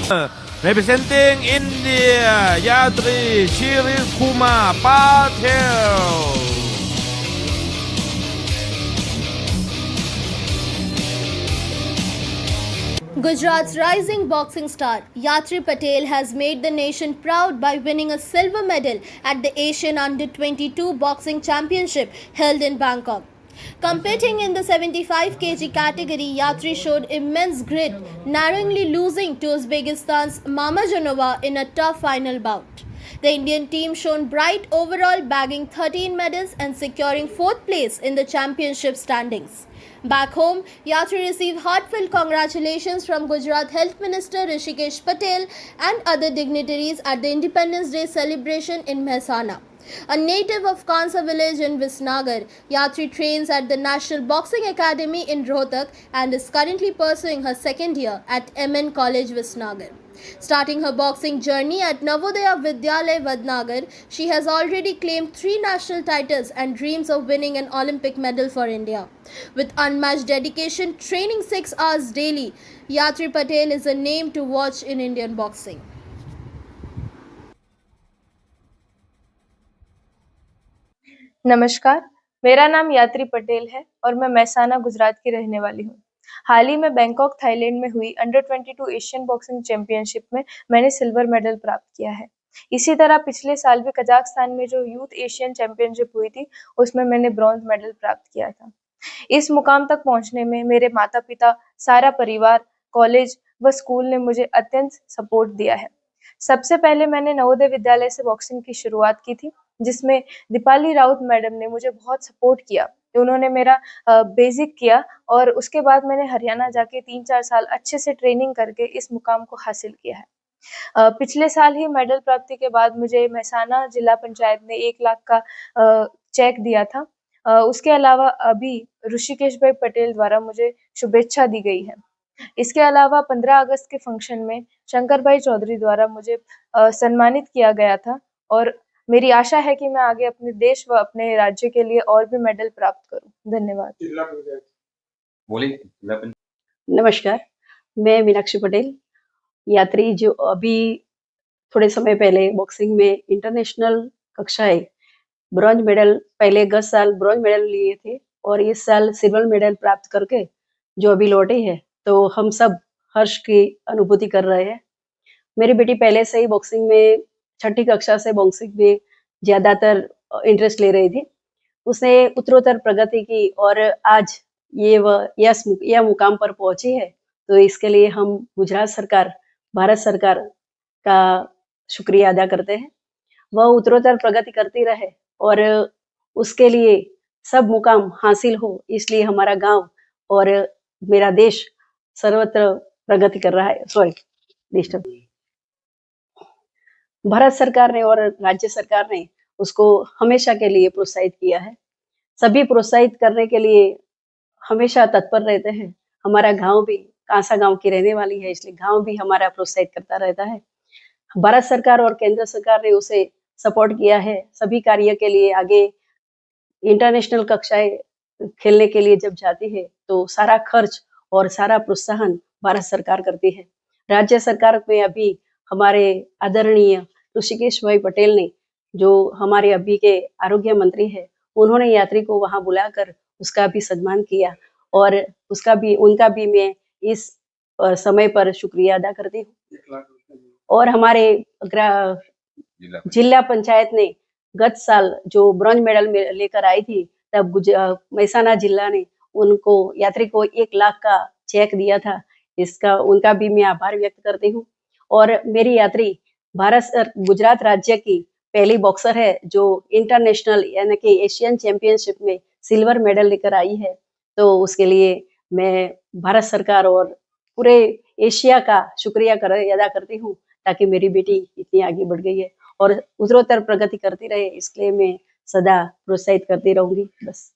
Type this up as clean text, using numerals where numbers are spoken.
Representing India, Yatri Shiril Kumar Patel. Gujarat's rising boxing star Yatri Patel has made the nation proud by winning a silver medal at the Asian Under-22 Boxing Championship held in Bangkok. Competing in the 75 kg category, Yatri showed immense grit, narrowly losing to Uzbekistan's Mamajonova in a tough final bout. The Indian team shone bright overall, bagging 13 medals and securing 4th place in the championship standings. Back home, Yatri received heartfelt congratulations from Gujarat Health Minister Rishikesh Patel and other dignitaries at the Independence Day celebration in Mehsana. A native of Kansa village in Visnagar, Yatri trains at the National Boxing Academy in Rohtak and is currently pursuing her second year at MN College Visnagar. Starting her boxing journey at Navodaya Vidyalaya Vadnagar, she has already claimed 3 national titles and dreams of winning an Olympic medal for India. With unmatched dedication, training 6 hours daily, Yatri Patel is a name to watch in Indian boxing. नमस्कार, मेरा नाम यात्री पटेल है और मैं मेहसाना गुजरात की रहने वाली हूँ। हाल ही में बैंकॉक थाईलैंड में हुई अंडर 22 एशियन बॉक्सिंग चैंपियनशिप में मैंने सिल्वर मेडल प्राप्त किया है। इसी तरह पिछले साल भी कजाकिस्तान में जो यूथ एशियन चैंपियनशिप हुई थी, उसमें मैंने ब्रॉन्ज मेडल प्राप्त किया था। इस मुकाम तक पहुंचने में मेरे माता-पिता, सारा परिवार, कॉलेज व स्कूल ने मुझे अत्यंत सपोर्ट दिया है। सबसे पहले मैंने नवोदय विद्यालय से बॉक्सिंग की शुरुआत की थी, जिसमें दीपाली राउत मैडम ने मुझे बहुत सपोर्ट किया। उन्होंने मेरा बेसिक किया और उसके बाद मैंने हरियाणा जाके 3-4 साल अच्छे से ट्रेनिंग करके इस मुकाम को हासिल किया है। पिछले साल ही मेडल प्राप्ति के बाद मुझे मेहसाना जिला पंचायत ने 1 लाख का चेक दिया था। उसके अलावा अभी ऋषिकेश भाई पटेल द्वारा मुझे शुभेच्छा दी गई है। इसके अलावा 15 अगस्त के फंक्शन में शंकर भाई चौधरी द्वारा मुझे सम्मानित किया गया था और मेरी आशा है कि मैं आगे अपने देश व अपने राज्य के लिए और भी मेडल प्राप्त करूं। धन्यवाद। नमस्कार, मैं मीनाक्षी पटेल, यात्री जो अभी थोड़े समय पहले बॉक्सिंग में इंटरनेशनल कक्षाएं ब्रॉन्ज मेडल, पहले 10 साल ब्रॉन्ज मेडल लिए थे और इस साल सिल्वर मेडल प्राप्त करके जो अभी लौटे हैं, तो हम सब हर्ष की अनुभूति कर रहे हैं। मेरी बेटी पहले से ही बॉक्सिंग में 6ठी कक्षा से बॉक्सिंग में ज़्यादातर इंटरेस्ट ले रही थी। उसने उत्तरोत्तर प्रगति की और आज यह मुकाम पर पहुंची है, तो इसके लिए हम गुजरात सरकार, भारत सरकार का शुक्रिया अदा करते हैं। वह उत्तरोत्तर प्रगति करती रहे और उसके लिए सब मुकाम हासिल हो, इसलिए हमारा गांव और मेरा देश सर्वत्र प्रगति कर रहा है। भारत सरकार ने और राज्य सरकार ने उसको हमेशा के लिए प्रोत्साहित किया है। सभी प्रोत्साहित करने के लिए हमेशा तत्पर रहते हैं। हमारा गांव भी कांसा गांव की रहने वाली है, इसलिए गांव भी हमारा प्रोत्साहित करता रहता है। भारत सरकार और केंद्र सरकार ने उसे सपोर्ट किया है। सभी कार्य के लिए आगे इंटरनेशनल कक्षाएं खेलने के लिए जब जाती है, तो सारा खर्च और सारा प्रोत्साहन भारत सरकार करती है। राज्य सरकार में अभी हमारे आदरणीय ऋषिकेश भाई पटेल ने, जो हमारे अभी के आरोग्य मंत्री है, उन्होंने यात्री को वहां बुलाकर उसका भी सम्मान किया और उनका भी मैं इस समय पर शुक्रिया अदा करती हूँ। और हमारे जिला पंचायत ने गत साल जो ब्रॉन्ज मेडल लेकर आई थी, तब मेहसाना जिला ने उनको यात्री को 1 लाख का चेक दिया था। उनका भी मैं आभार व्यक्त करती हूँ। और मेरी यात्री गुजरात राज्य की पहली बॉक्सर है जो इंटरनेशनल यानी कि एशियन चैंपियनशिप में सिल्वर मेडल लेकर आई है, तो उसके लिए मैं भारत सरकार और पूरे एशिया का शुक्रिया अदा करती हूँ, ताकि मेरी बेटी इतनी आगे बढ़ गई है और उत्तरोत्तर प्रगति करती रहे, इसलिए मैं सदा प्रोत्साहित करती रहूंगी। बस।